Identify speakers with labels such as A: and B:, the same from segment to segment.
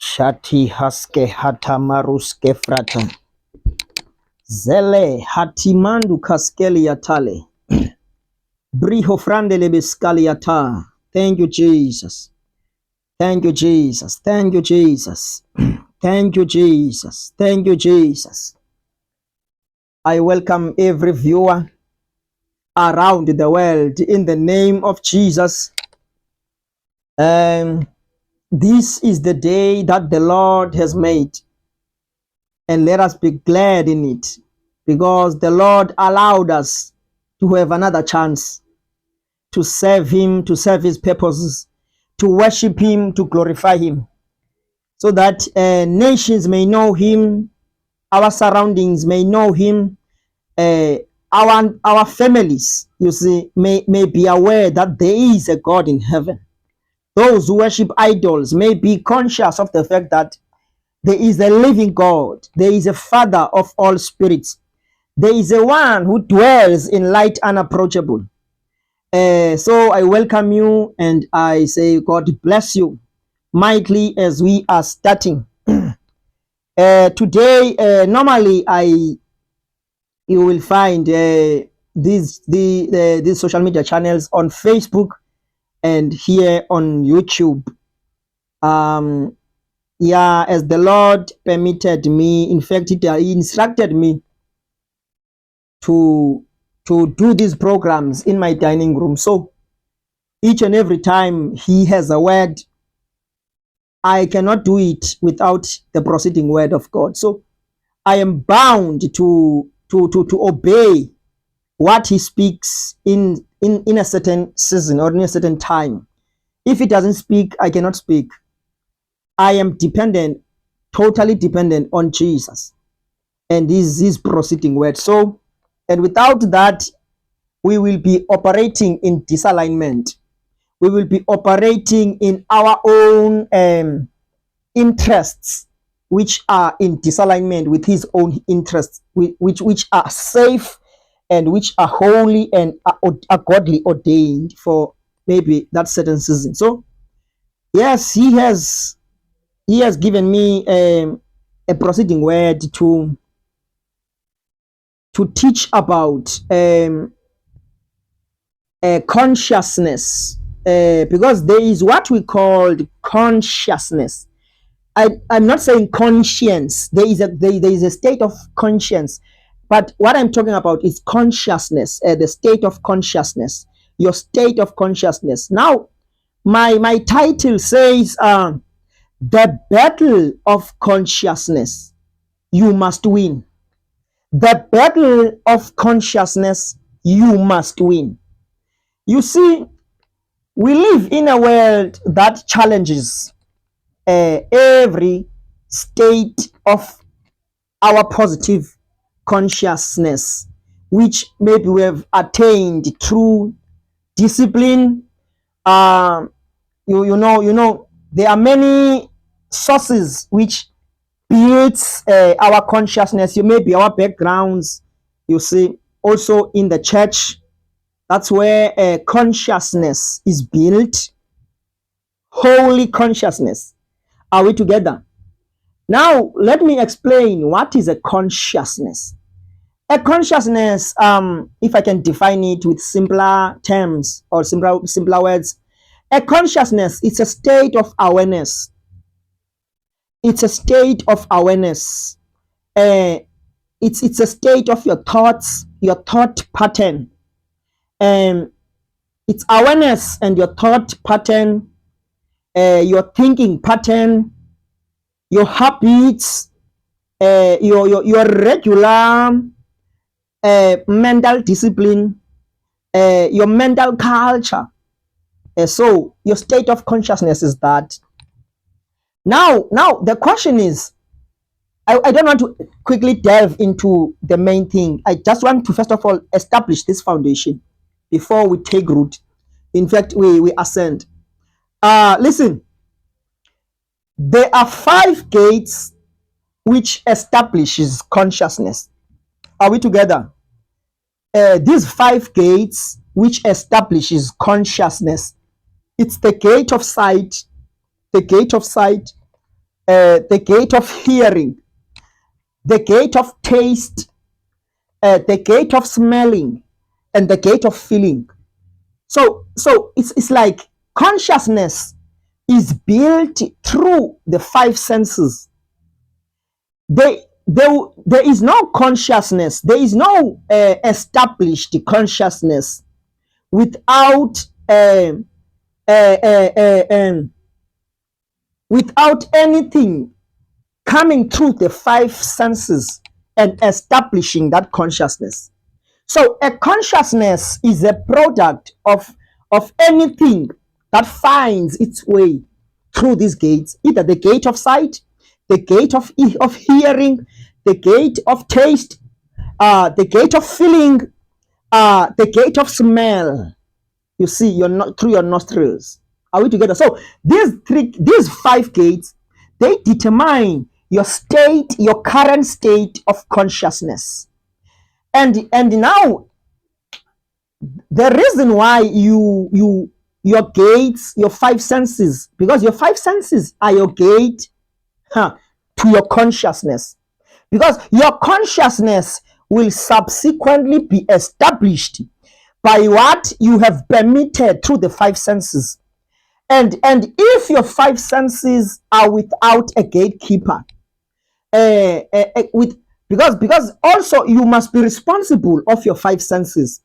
A: Shati haske hatamaruske frata. Zele hatimandu kaskeli yatale. Briho frandele beskali yata. Thank you, Jesus. Thank you, Jesus. Thank you, Jesus. Thank you, Jesus. Thank you, Jesus. I welcome every viewer around the world in the name of Jesus. This is the day that the Lord has made, and let us be glad in it, because the Lord allowed us to have another chance to serve Him, to serve His purposes, to worship Him, to glorify Him, so that nations may know Him, our surroundings may know Him, our families, you see, may be aware that there is a God in heaven. Those who worship idols may be conscious of the fact that there is a living God. There is a Father of all spirits. There is a one who dwells in light unapproachable. So I welcome you and I say God bless you mightily as we are starting. Today, normally you will find these social media channels on Facebook and here on YouTube. Yeah, as the Lord permitted me, in fact, He instructed me to do these programs in my dining room. So each and every time He has a word, I cannot do it without the proceeding word of God. So I am bound to obey what He speaks in a certain season or in a certain time. If He doesn't speak, I cannot speak. I am dependent, totally dependent on Jesus and His proceeding word. So, and without that, we will be operating in disalignment. We will be operating in our own interests, which are in disalignment with His own interests, which are safe and which are holy and are godly ordained for maybe that certain season. So yes, He has given me a proceeding word to teach about consciousness, because there is what we call consciousness. I'm not saying conscience. There is a state of conscience, but what I'm talking about is consciousness, the state of consciousness, your state of consciousness. Now, my title says the battle of consciousness. You must win. The battle of consciousness. You must win. You see, we live in a world that challenges every state of our positive consciousness, which maybe we have attained through discipline. You know, there are many sources which builds our consciousness. You may be our backgrounds. You see, also in the church, that's where consciousness is built. Holy consciousness. Are we together? Now, let me explain what is a consciousness. A consciousness, if I can define it with simpler terms or simpler words, a consciousness is a state of awareness. It's a state of awareness. It's a state of your thoughts, your thought pattern. It's awareness and your thought pattern, your thinking pattern, your habits, your regular mental discipline, your mental culture. So your state of consciousness is that. Now the question is, I don't want to quickly delve into the main thing. I just want to first of all establish this foundation before we take root. In fact, we ascend. Listen, there are 5 gates which establishes consciousness. Are we together? These 5 gates which establishes consciousness. It's the gate of sight, the gate of sight, the gate of hearing, the gate of taste, the gate of smelling, and the gate of feeling. So it's like consciousness is built through the five senses. There is no consciousness, there is no established consciousness without uh, uh, uh, um, without anything coming through the five senses and establishing that consciousness. So a consciousness is a product of anything that finds its way through these gates, either the gate of sight, the gate of hearing, the gate of taste, the gate of feeling, the gate of smell. You see, you're not through your nostrils. Are we together? So these five gates, they determine your state, your current state of consciousness. And now the reason why your gates, your five senses, because your five senses are your gate to your consciousness, because your consciousness will subsequently be established by what you have permitted through the five senses. And if your five senses are without a gatekeeper, with because also you must be responsible of your five senses,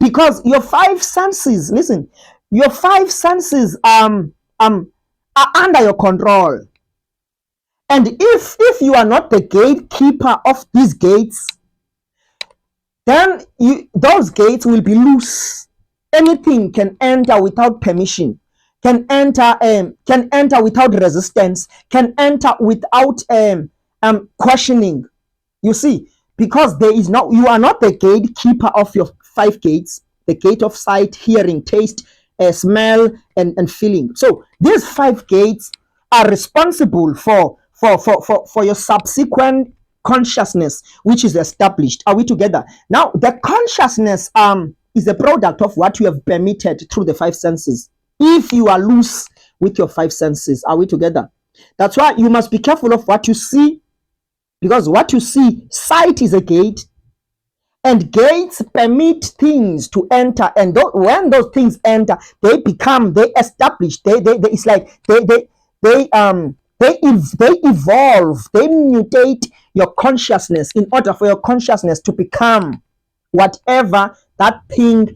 A: because your five senses, listen, your five senses are under your control. And if you are not the gatekeeper of these gates, then those gates will be loose. Anything can enter without permission, can enter without resistance, can enter without questioning. You see, because you are not the gatekeeper of your five gates, the gate of sight, hearing, taste, smell, and feeling. So these five gates are responsible for your subsequent consciousness, which is established. Are we together? Now, the consciousness is a product of what you have permitted through the five senses. If you are loose with your five senses, are we together? That's why you must be careful of what you see, because what you see, sight is a gate, and gates permit things to enter, and when those things enter, they establish, it's like they evolve, they mutate your consciousness in order for your consciousness to become whatever that thing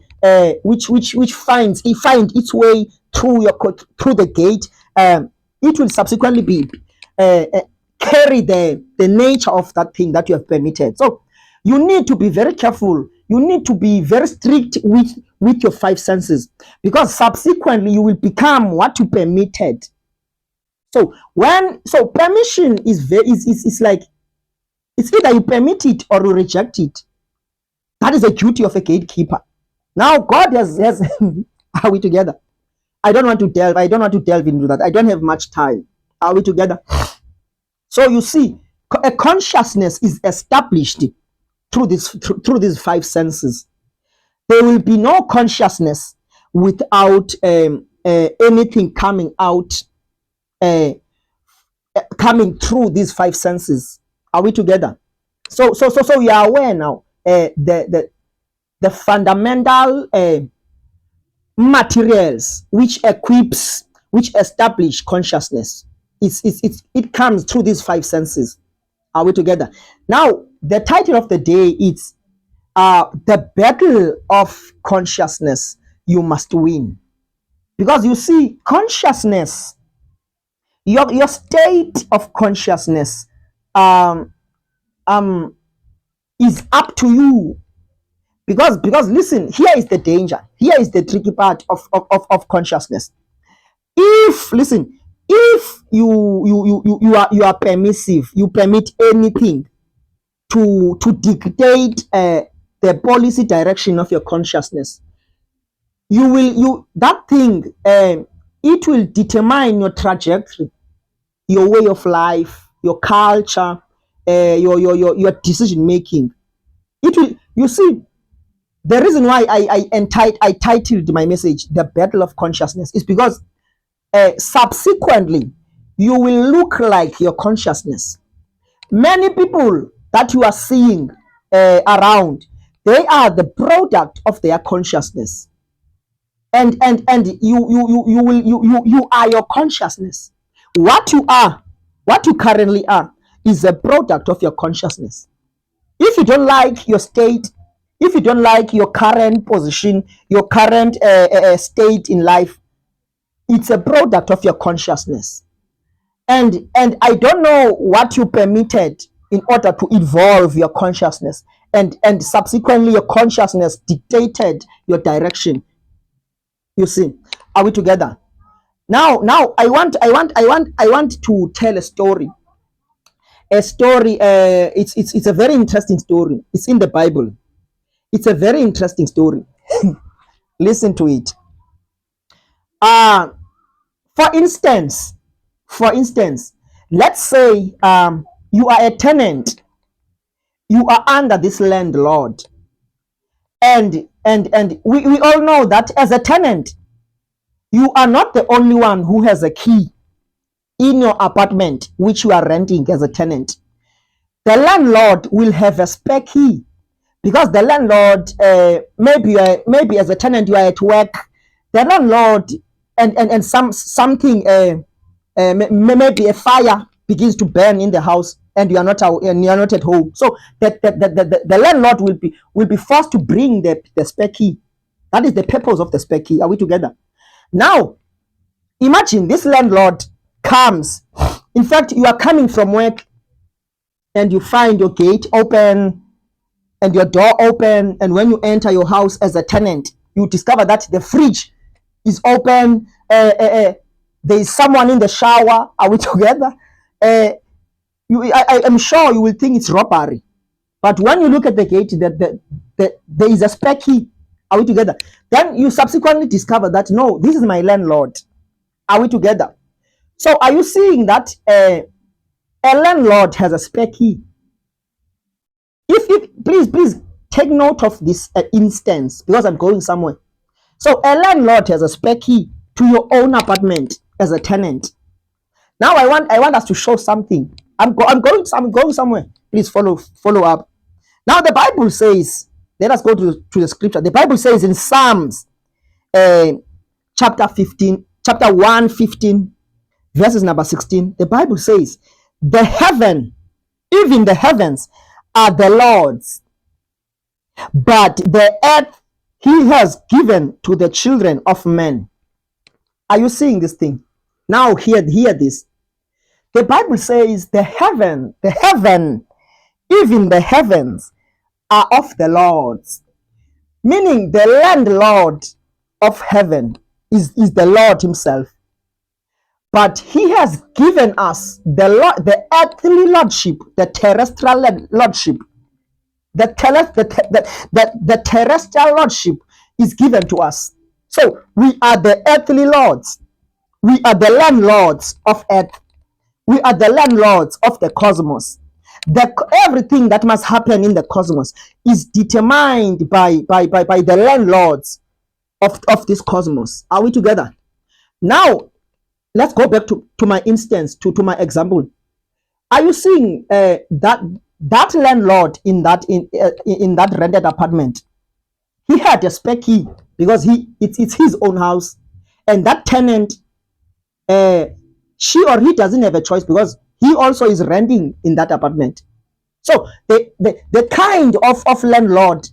A: which finds its way through the gate. It will subsequently be carry the nature of that thing that you have permitted. So you need to be very careful. You need to be very strict with your five senses, because subsequently you will become what you permitted. So permission is like, it's either you permit it or you reject it. That is the duty of a gatekeeper. Now God has are we together? I don't want to delve into that. I don't have much time. Are we together? So you see, a consciousness is established through these five senses. There will be no consciousness without anything coming out, coming through these five senses. Are we together? So we are aware now. The fundamental materials which establish consciousness, it comes through these five senses. Are we together? Now, the title of the day is the battle of consciousness you must win. Because you see, consciousness, your state of consciousness is up to you. Because listen, here is the danger. Here is the tricky part of consciousness. If you are permissive, you permit anything to dictate the policy direction of your consciousness, that thing it will determine your trajectory, your way of life, your culture, your decision making. It will. You see, the reason why I titled my message "The Battle of Consciousness" is because subsequently you will look like your consciousness. Many people that you are seeing around, they are the product of their consciousness. And you are your consciousness. What you are, what you currently are, is a product of your consciousness. If you don't like your state, if you don't like your current position, your current state in life, it's a product of your consciousness. And I don't know what you permitted in order to evolve your consciousness, and subsequently your consciousness dictated your direction. You see, are we together? Now I want to tell a story. It's a very interesting story. It's in the Bible. It's a very interesting story. Listen to it. For instance, let's say you are a tenant. You are under this landlord, and we all know that as a tenant, you are not the only one who has a key in your apartment which you are renting as a tenant. The landlord will have a spare key, because the landlord, maybe as a tenant you are at work, the landlord and something, maybe a fire begins to burn in the house, and you are not at home. So the landlord will be forced to bring the spare key. That is the purpose of the spare key. Are we together? Now, imagine this landlord comes. In fact, you are coming from work, and you find your gate open and your door open, and when you enter your house as a tenant, you discover that the fridge is open. There is someone in the shower. Are we together? I'm sure you will think it's robbery, but when you look at the gate, there is a spare key. Are we together? Then you subsequently discover that no, this is my landlord. Are we together? So are you seeing that a landlord has a spare key? If please take note of this instance, because I'm going somewhere. So a landlord has a spare key to your own apartment as a tenant. Now I want us to show something. I'm going somewhere. Please follow up. Now the Bible says, let us go to the scripture. The Bible says in Psalms chapter 115, verses number 16, the Bible says, even the heavens are the Lord's, but the earth he has given to the children of men. Are you seeing this thing? Now hear this. The Bible says the heaven, even the heavens are of the Lord's. Meaning the landlord of heaven is the Lord himself. But he has given us the earthly lordship, the terrestrial lordship. The terrestrial lordship is given to us. So we are the earthly lords. We are the landlords of earth. We are the landlords of the cosmos. Everything that must happen in the cosmos is determined by the landlords of this cosmos. Are we together? Now, let's go back to my instance, to my example. Are you seeing that landlord in that rented apartment? He had a spare key because it's his own house, and that tenant, she or he doesn't have a choice because he also is renting in that apartment. So the kind of landlord,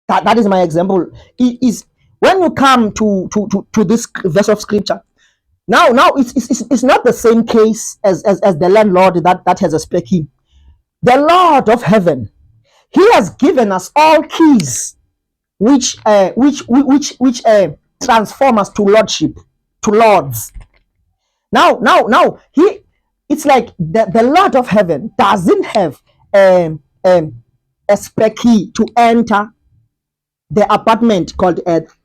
A: that is my example, is when you come to this verse of scripture. Now it's not the same case as the landlord that has a spare key. The Lord of heaven, he has given us all keys which transform us to lordship, to lords. Now it's like the Lord of heaven doesn't have a spare key to enter the apartment called earth.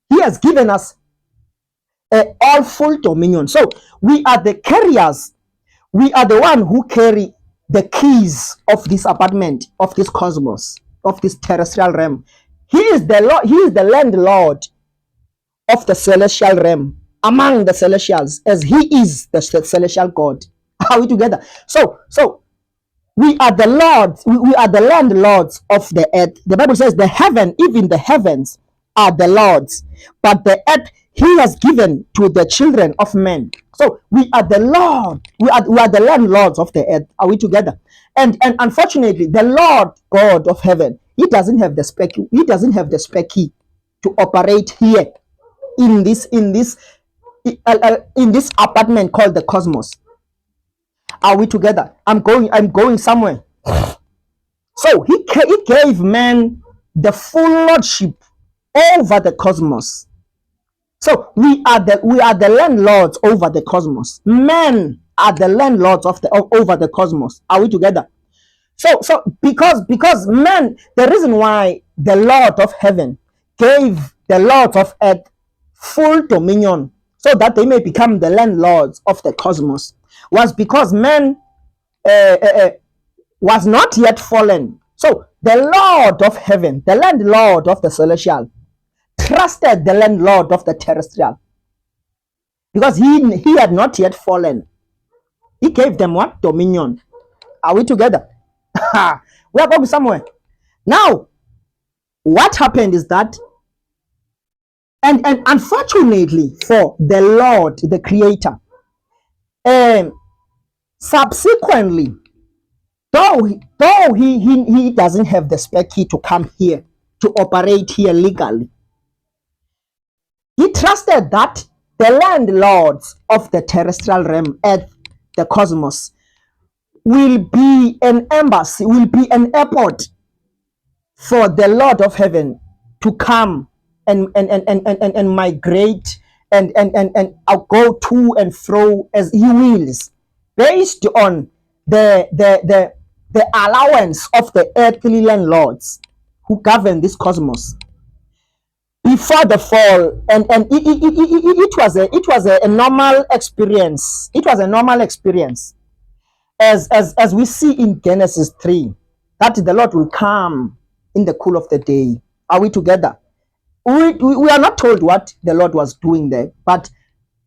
A: He has given us all full dominion. So we are the carriers. We are the one who carry the keys of this apartment, of this cosmos, of this terrestrial realm. He is the Lord. He is the landlord of the celestial realm. among the celestials, as he is the celestial God. Are we together? So we are the lords, we are the landlords of the earth. The Bible says the heaven, even the heavens are the Lord's, but the earth he has given to the children of men. So we are the Lord, we are the landlords of the earth. Are we together? And unfortunately, the Lord God of heaven, he doesn't have the spec, he doesn't have the spec key to operate here in this in this apartment called the cosmos. Are we together? I'm going somewhere. So he gave man the full lordship over the cosmos. So we are the landlords over the cosmos. Men are the landlords over the cosmos. Are we together? So because men, the reason why the Lord of heaven gave the Lord of earth full dominion so that they may become the landlords of the cosmos was because man was not yet fallen. So the Lord of heaven, the landlord of the celestial, trusted the landlord of the terrestrial because he had not yet fallen. He gave them what? Dominion. Are we together? We are going somewhere. Now, what happened is that, and unfortunately for the Lord, the Creator, subsequently, though he doesn't have the spec key to come here to operate here legally, he trusted that the landlords of the terrestrial realm, earth, the cosmos, will be an embassy, will be an airport for the Lord of heaven to come and migrate and go to and fro as he wills, based on the allowance of the earthly landlords who govern this cosmos. Before the fall, and it was a normal experience. It was a normal experience, as we see in Genesis 3, that the Lord will come in the cool of the day. Are we together? We are not told what the Lord was doing there, but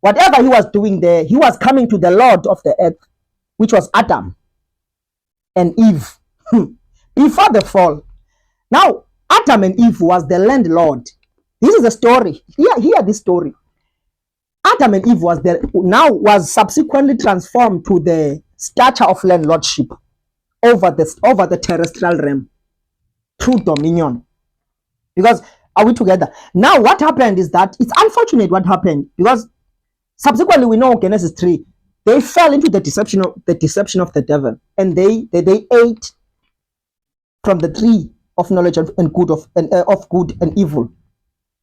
A: whatever he was doing there, he was coming to the Lord of the earth, which was Adam and Eve before the fall. Now, Adam and Eve was the landlord. This is a story. Hear this story. Adam and Eve was subsequently transformed to the stature of landlordship over the terrestrial realm through dominion. Because, are we together? Now, what happened is that it's unfortunate what happened, because subsequently we know Genesis 3, they fell into the deception of the devil, and they ate from the tree of knowledge of good and evil.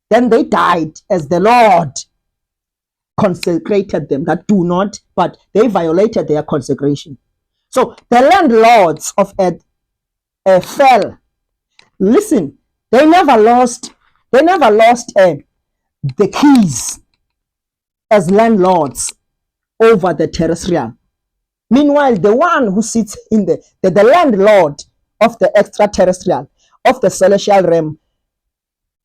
A: Then they died as the Lord consecrated them that do not, but they violated their consecration. So the landlords of earth fell. Listen, they never lost the keys as landlords over the terrestrial. Meanwhile, the one who sits in the landlord of the extraterrestrial, of the celestial realm,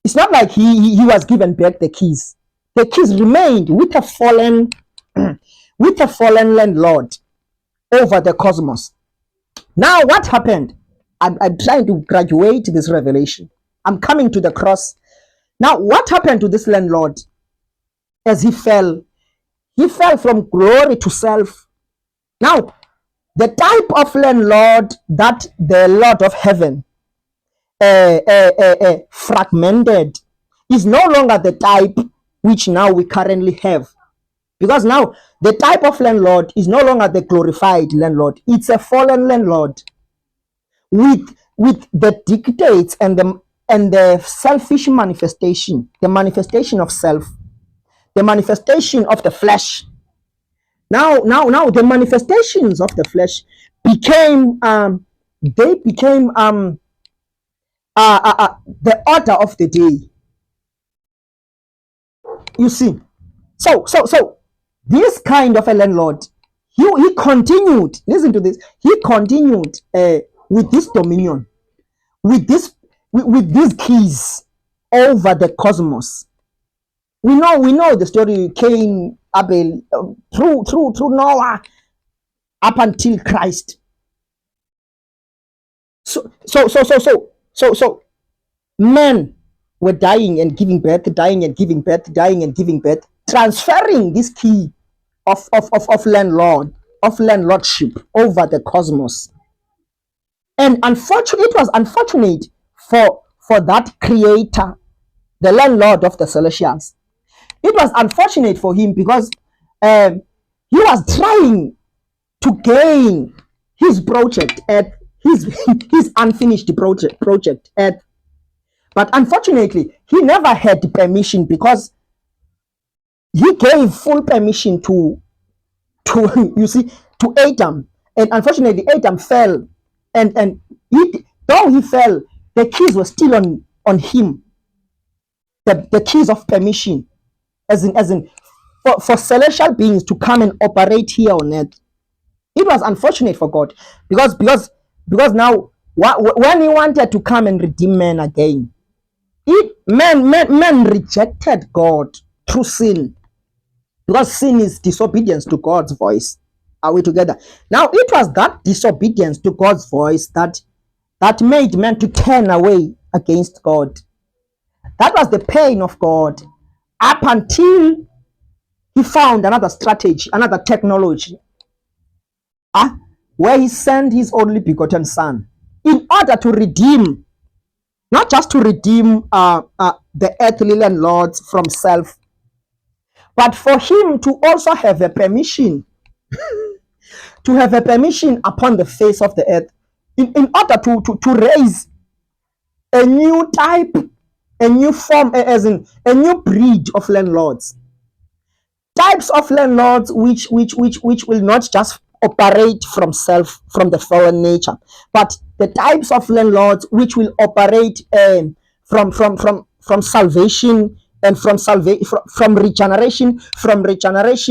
A: it's not like he was given back the keys. The keys remained with a fallen landlord over the cosmos. Now, what happened? I'm trying to graduate this revelation. I'm coming to the cross. Now, what happened to this landlord as he fell? He fell from glory to self. Now, the type of landlord that the Lord of heaven fragmented is no longer the type which now we currently have, because now the type of landlord is no longer the glorified landlord. It's a fallen landlord with the dictates and the selfish manifestation, the manifestation of self, the manifestation of the flesh. Now the manifestations of the flesh became the order of the day. You see, so this kind of a landlord, he continued. Listen to this. He continued with this dominion, with these keys over the cosmos. We know the story. Cain, Abel, through Noah up until Christ. So men were dying and giving birth, dying and giving birth, dying and giving birth, transferring this key of landlordship over the cosmos. And unfortunately, it was unfortunate for that creator, the landlord of the celestials. It was unfortunate for him because he was trying to gain his project at his unfinished project at, but unfortunately he never had permission, because he gave full permission to you see, to Adam, and unfortunately Adam fell, and though he fell, the keys were still on him, the keys of permission, as in for celestial beings to come and operate here on earth. It was unfortunate for God, because now when he wanted to come and redeem man again, men rejected God through sin, because sin is disobedience to God's voice. Are we together? Now it was that disobedience to God's voice that made men to turn away against God. That was the pain of God, up until he found another strategy, another technology, where he sent his only begotten son in order to redeem, not just to redeem the earthly landlords from self, but for him to also have a permission, to have a permission upon the face of the earth, in order to raise a new type, a new form, as in a new breed of landlords, types of landlords which will not just operate from self, from the fallen nature, but the types of landlords which will operate from salvation, and from regeneration,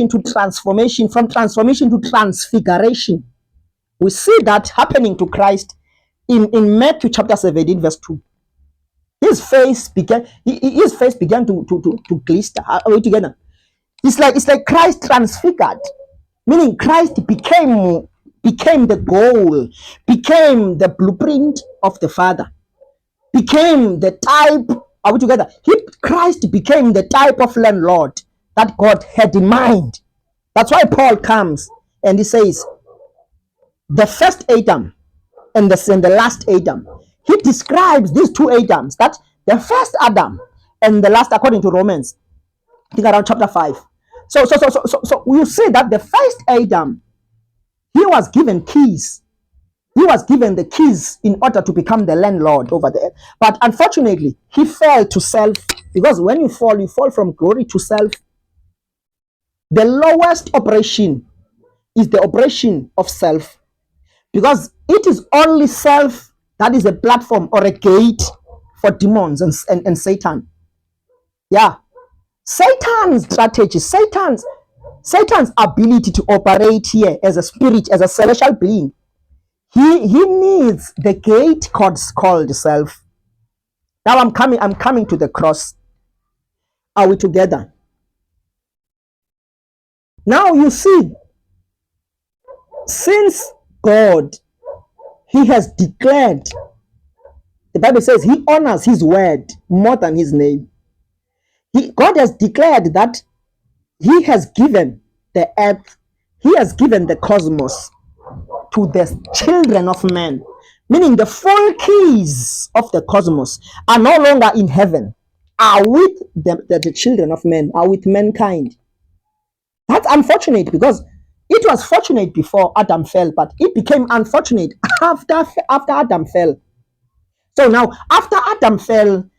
A: to transformation, from transformation to transfiguration. We see that happening to Christ in Matthew chapter 17 verse 2. His face began to glister. Are we together? It's like Christ transfigured, meaning Christ became the goal, became the blueprint of the Father, became the type. Are we together? Christ became the type of landlord that God had in mind. That's why Paul comes and he says, the first Adam and the last Adam. He describes these two Adams, that the first Adam and the last, according to Romans, I think around chapter 5. So you see that the first Adam, he was given keys. He was given the keys in order to become the landlord over the earth. But unfortunately, he fell to self, because when you fall from glory to self. The lowest operation is the operation of self, because it is only self that is a platform or a gate for demons and Satan. Yeah. Satan's strategy, Satan's ability to operate here as a spirit, as a celestial being, he needs the gate called self. Now I'm coming to the cross. Are we together? Now you see, since God, he has declared, the Bible says he honors his word more than his name. God has declared that he has given the earth, he has given the cosmos to the children of men, meaning the full keys of the cosmos are no longer in heaven, are with the children of men, are with mankind. That's unfortunate, because it was fortunate before Adam fell, but it became unfortunate after Adam fell. So now, after Adam fell,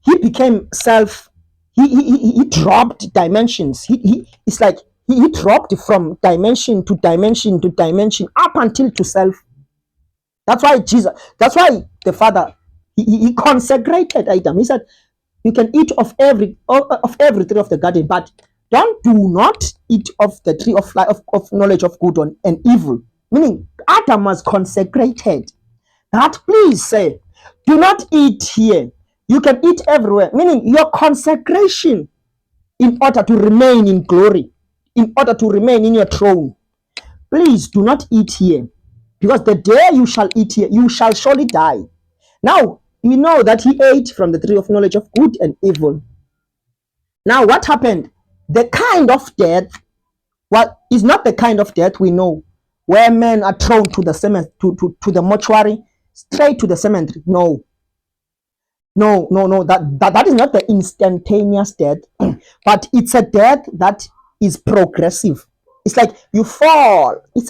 A: he became self. He dropped dimensions. It's like he dropped from dimension to dimension to dimension up until to self. That's why the Father, he consecrated Adam. He said, you can eat of every tree of the garden, but do not eat of the tree of life, of knowledge of good and evil. Meaning Adam was consecrated. That, please say, do not eat here. You can eat everywhere. Meaning your consecration in order to remain in glory, in order to remain in your throne. Please do not eat here, because the day you shall eat here, you shall surely die. Now, we know that he ate from the tree of knowledge of good and evil. Now, what happened? The kind of death is not the kind of death we know, where men are thrown to the to the mortuary, straight to the cemetery. No. That is not the instantaneous death, but it's a death that is progressive. It's like you fall. It's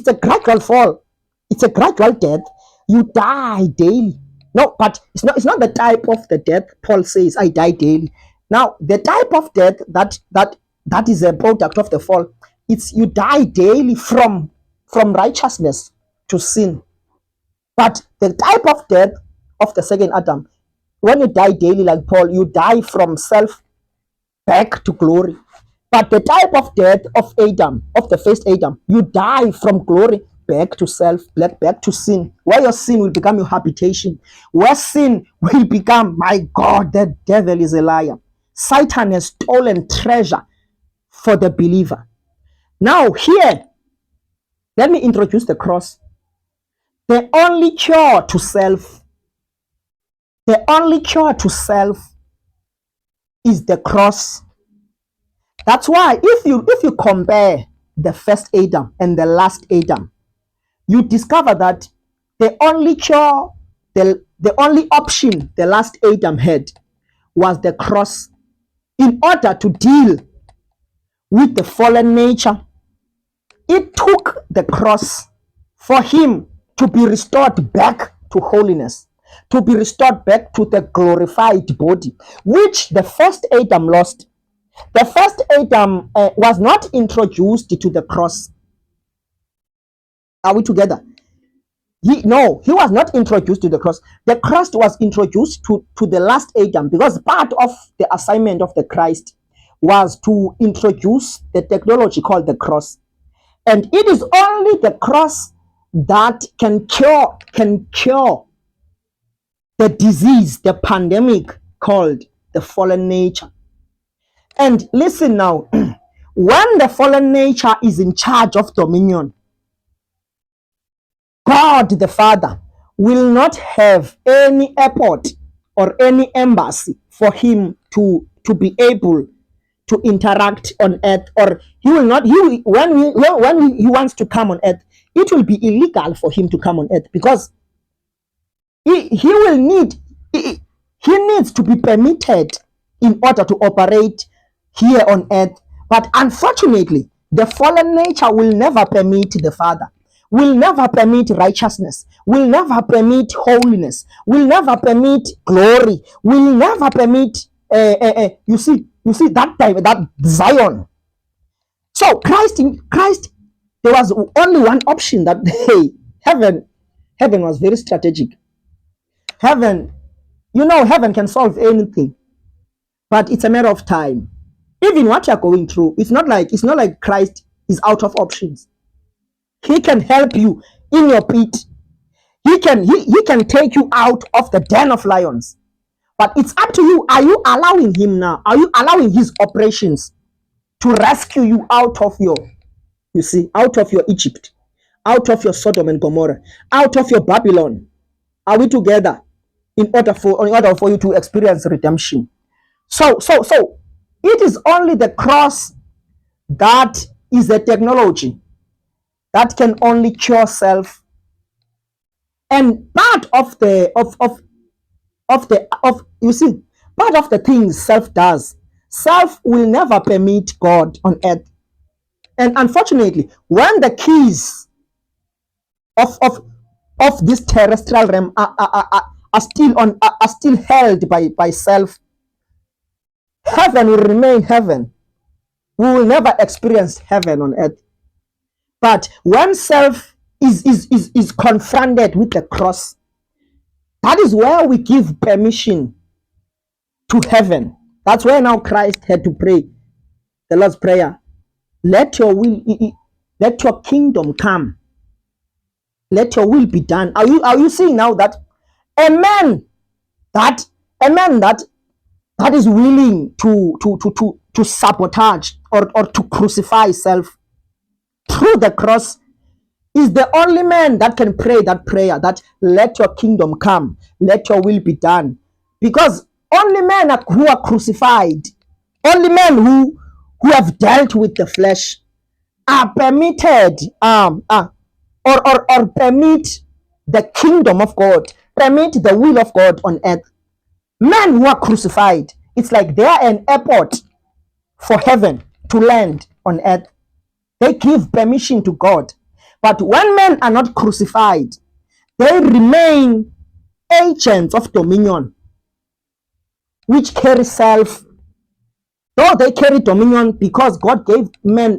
A: a gradual fall. It's a gradual death. You die daily. No, but it's not the type of the death Paul says, I die daily. Now, the type of death that is a product of the fall, it's you die daily from righteousness to sin. But the type of death of the second Adam, when you die daily like Paul, you die from self back to glory. But the type of death of Adam, of the first Adam, you die from glory back to self, back to sin, where your sin will become your habitation, where sin will become, my God, the devil is a liar. Satan has stolen treasure for the believer. Now here, let me introduce the cross. The only cure to self, is the cross. That's why if you compare the first Adam and the last Adam, you discover that the only cure, the only option the last Adam had was the cross, in order to deal with the fallen nature. It took the cross for him to be restored back to holiness, to be restored back to the glorified body, which the first Adam lost. The first Adam was not introduced to the cross. Are we together? He was not introduced to the cross. The cross was introduced to the last Adam, because part of the assignment of the Christ was to introduce the technology called the cross. And it is only the cross that can cure the disease, the pandemic called the fallen nature. And listen now, when the fallen nature is in charge of dominion, God the Father will not have any airport or any embassy for him to be able to interact on earth, or he will not. When he wants to come on earth, it will be illegal for him to come on earth, because he needs to be permitted in order to operate here on earth. But unfortunately, the fallen nature will never permit the Father, will never permit righteousness, will never permit holiness, will never permit glory, will never permit you see that time, that Zion. So Christ, there was only one option, that heaven was very strategic. Heaven can solve anything, but it's a matter of time. Even what you're going through, it's not like Christ is out of options. He can help you in your pit. He can take you out of the den of lions. But it's up to you. Are you allowing him now? Are you allowing his operations to rescue you out of your Egypt, out of your Sodom and Gomorrah, out of your Babylon? Are we together? In order for you to experience redemption. So it is only the cross that is the technology that can only cure self. And part of the things self does, self will never permit God on earth. And unfortunately, when the keys of this terrestrial realm are still held by self, heaven will remain heaven. We will never experience heaven on earth. But when self is confronted with the cross, that is where we give permission to heaven. That's where now Christ had to pray the Lord's Prayer. Let your kingdom come. Let your will be done. Are you seeing now that a man that is willing to to sabotage or to crucify self through the cross is the only man that can pray that prayer that let your kingdom come, let your will be done. Because only men who are crucified, only men who have dealt with the flesh are permitted or permit the kingdom of God, permit the will of God on earth. Men who are crucified, it's like they are an airport for heaven to land on earth. They give permission to God. But when men are not crucified, they remain agents of dominion, which carry self. Though they carry dominion because God gave men